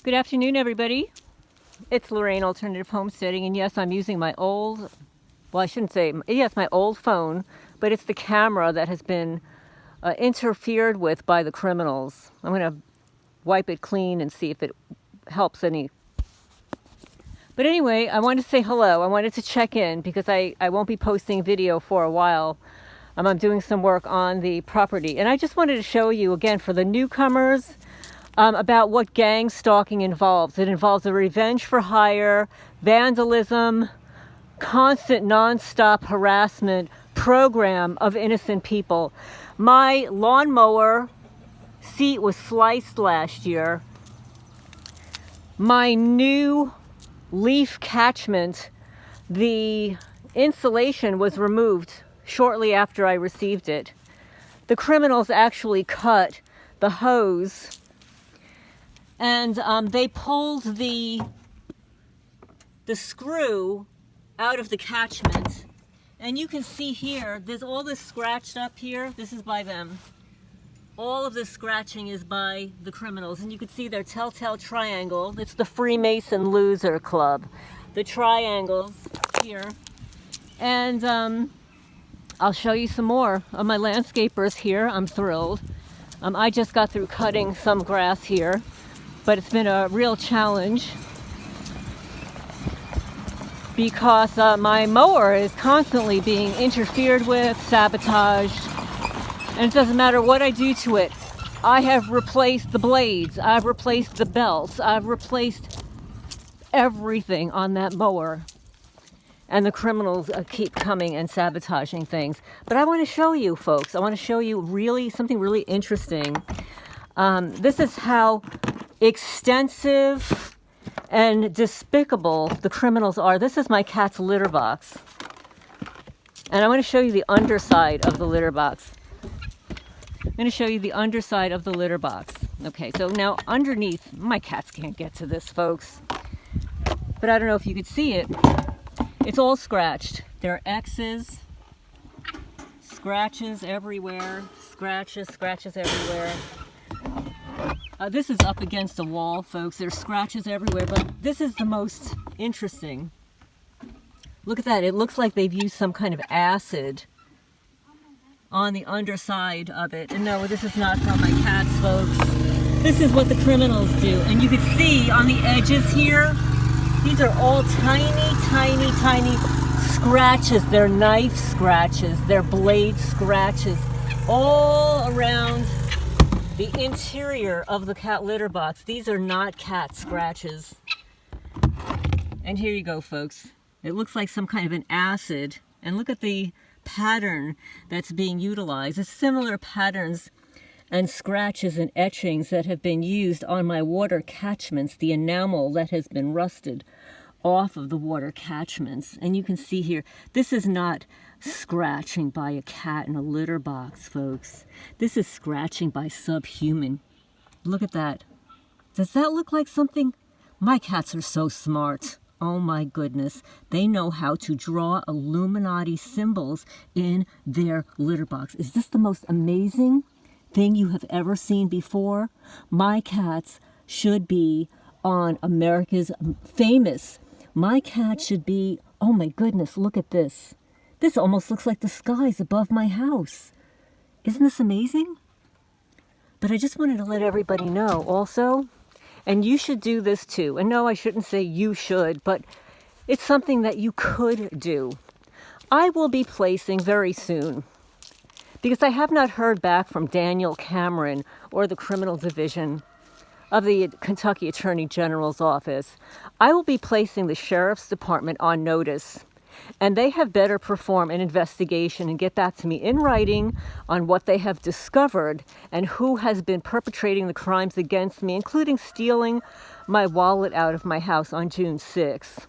Good afternoon, everybody. It's Lorraine Alternative Homesteading, and yes, I'm using my old, well, I shouldn't say, yes, my old phone, but it's the camera that has been interfered with by the criminals. I'm going to wipe it clean and see if it helps any. But anyway, I wanted to say hello. I wanted to check in because I won't be posting video for a while. I'm doing some work on the property, and I just wanted to show you again for the newcomers about what gang stalking involves. It involves a revenge for hire, vandalism, constant non-stop harassment program of innocent people. My lawnmower seat was sliced last year. My new leaf catchment, the insulation was removed shortly after I received it. The criminals actually cut the hose and they pulled the screw out of the catchment. And you can see here, there's all this scratched up here. This is by them. All of this scratching is by the criminals. And you can see their telltale triangle. It's the Freemason Loser Club. The triangles here. And I'll show you some more of my landscapers here. I'm thrilled. I just got through cutting some grass here, but it's been a real challenge because my mower is constantly being interfered with, sabotaged, and it doesn't matter what I do to it. I have replaced the blades, I've replaced the belts, I've replaced everything on that mower. And the criminals keep coming and sabotaging things. But I want to show you, folks, I want to show you something really interesting. This is how extensive and despicable the criminals are. This is my cat's litter box. And I want to show you the underside of the litter box. I'm going to show you the underside of the litter box. Okay, so now underneath, my cats can't get to this, folks. But I don't know if you could see it. It's all scratched. There are X's, scratches everywhere, scratches everywhere. This is up against a wall, folks. There's scratches everywhere, but this is the most interesting. Look at that. It looks like they've used some kind of acid on the underside of it. And no, this is not from my cats, folks. This is what the criminals do. And you can see on the edges here, these are all tiny scratches. They're knife scratches, they're blade scratches, all around the interior of the cat litter box. These are not cat scratches. And here you go, folks. It looks like some kind of an acid. And look at the pattern that's being utilized. It's similar patterns and scratches and etchings that have been used on my water catchments, the enamel that has been rusted off of the water catchments. And you can see here, this is not scratching by a cat in a litter box, folks. This is scratching by subhuman. Look at that. Does that look like something? My cats are so smart. Oh my goodness. They know how to draw Illuminati symbols in their litter box. Is this the most amazing thing you have ever seen before? My cats should be on America's Famous. My cat should be, oh my goodness, look at this. This almost looks like the skies above my house. Isn't this amazing? But I just wanted to let everybody know also, and you should do this too. And no, I shouldn't say you should, but it's something that you could do. I will be placing very soon, because I have not heard back from Daniel Cameron or the criminal division of the Kentucky Attorney General's office. I will be placing the Sheriff's Department on notice, and they have better perform an investigation and get back to me in writing on what they have discovered and who has been perpetrating the crimes against me, including stealing my wallet out of my house on June 6th.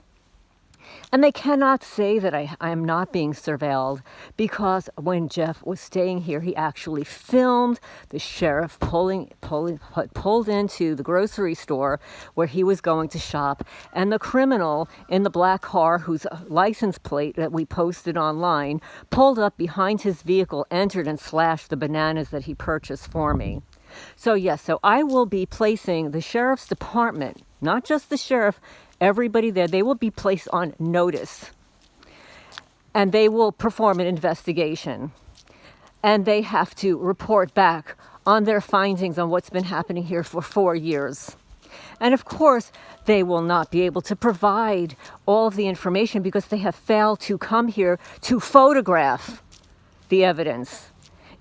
And they cannot say that I am not being surveilled, because when Jeff was staying here, he actually filmed the sheriff pulled into the grocery store where he was going to shop, and the criminal in the black car, whose license plate that we posted online, pulled up behind his vehicle, entered and slashed the bananas that he purchased for me. So yes, so I will be placing the sheriff's department, not just the sheriff, everybody there, they will be placed on notice. And they will perform an investigation. And they have to report back on their findings on what's been happening here for 4 years. And of course, they will not be able to provide all of the information because they have failed to come here to photograph the evidence.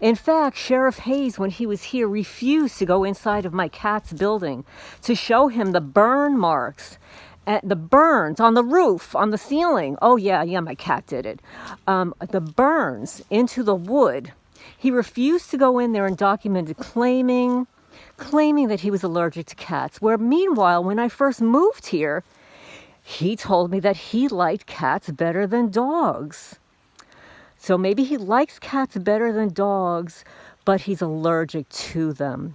In fact, Sheriff Hayes, when he was here, refused to go inside of my cat's building to show him the burn marks, the burns on the roof, on the ceiling. Oh yeah, my cat did it. The burns into the wood. He refused to go in there and document it, claiming that he was allergic to cats. Where meanwhile, when I first moved here, he told me that he liked cats better than dogs. So maybe he likes cats better than dogs, but he's allergic to them.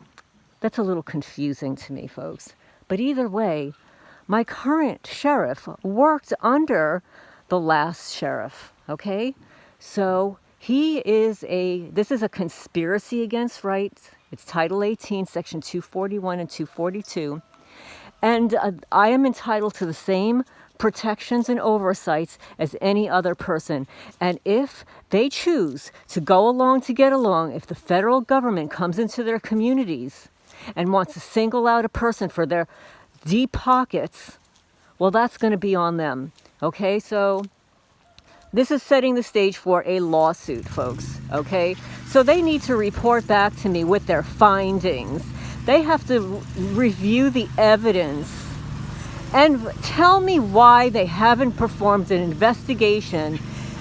That's a little confusing to me, folks. But either way, my current sheriff worked under the last sheriff, okay? So this is a conspiracy against rights. It's Title 18, Section 241 and 242. And I am entitled to the same protections and oversights as any other person. And if they choose to go along to get along, if the federal government comes into their communities and wants to single out a person for their deep pockets, well, that's going to be on them. Okay, so this is setting the stage for a lawsuit, folks. Okay, so they need to report back to me with their findings. They have to review the evidence and tell me why they haven't performed an investigation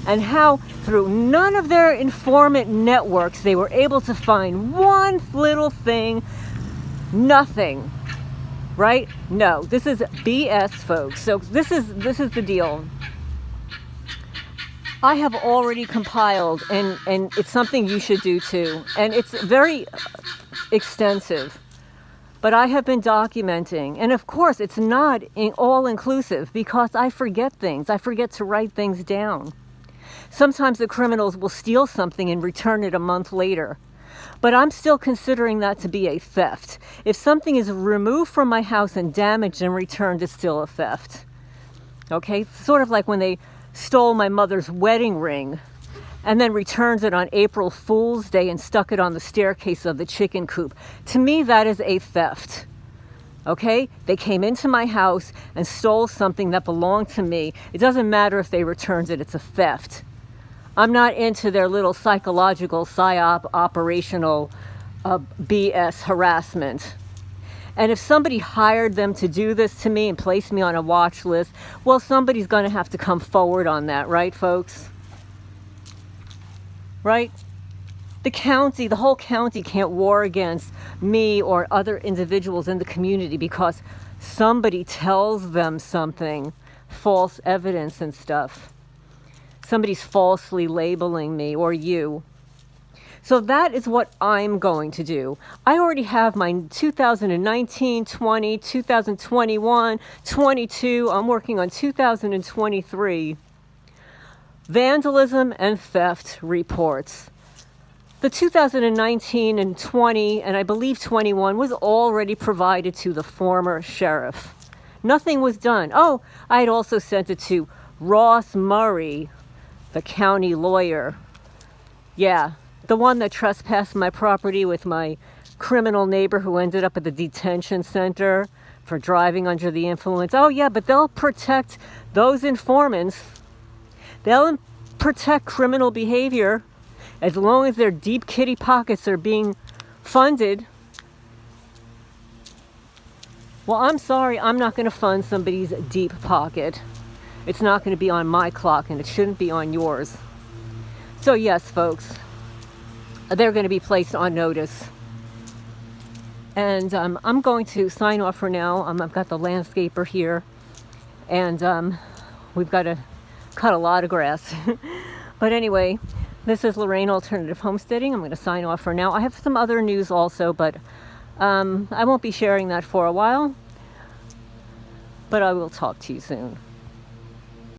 and how through none of their informant networks they were able to find one little thing. Nothing. Right? No, this is BS, folks. So this is the deal. I have already compiled, and it's something you should do too, and it's very extensive. But I have been documenting, and of course it's not all-inclusive because I forget things. I forget to write things down. Sometimes the criminals will steal something and return it a month later. But I'm still considering that to be a theft. If something is removed from my house and damaged and returned, it's still a theft. Okay? Sort of like when they stole my mother's wedding ring and then returned it on April Fool's Day and stuck it on the staircase of the chicken coop. To me, that is a theft. Okay? They came into my house and stole something that belonged to me. It doesn't matter if they returned it, it's a theft. I'm not into their little psychological, psyop, operational BS harassment. And if somebody hired them to do this to me and placed me on a watch list, well, somebody's going to have to come forward on that, right, folks? Right? The whole county can't war against me or other individuals in the community because somebody tells them something, false evidence and stuff. Somebody's falsely labeling me or you. So that is what I'm going to do. I already have my 2019, 20, 2021, 22. I'm working on 2023. Vandalism and theft reports. The 2019 and 20, and I believe 21, was already provided to the former sheriff. Nothing was done. Oh, I had also sent it to Ross Murray, the county lawyer. Yeah, the one that trespassed my property with my criminal neighbor who ended up at the detention center for driving under the influence. Oh yeah, but they'll protect those informants. They'll protect criminal behavior as long as their deep kitty pockets are being funded. Well, I'm sorry, I'm not going to fund somebody's deep pocket. It's not going to be on my clock, and it shouldn't be on yours. So yes, folks, they're going to be placed on notice. And I'm going to sign off for now. I've got the landscaper here, and we've got to cut a lot of grass. But anyway, this is Lorraine Alternative Homesteading. I'm going to sign off for now. I have some other news also, but I won't be sharing that for a while. But I will talk to you soon.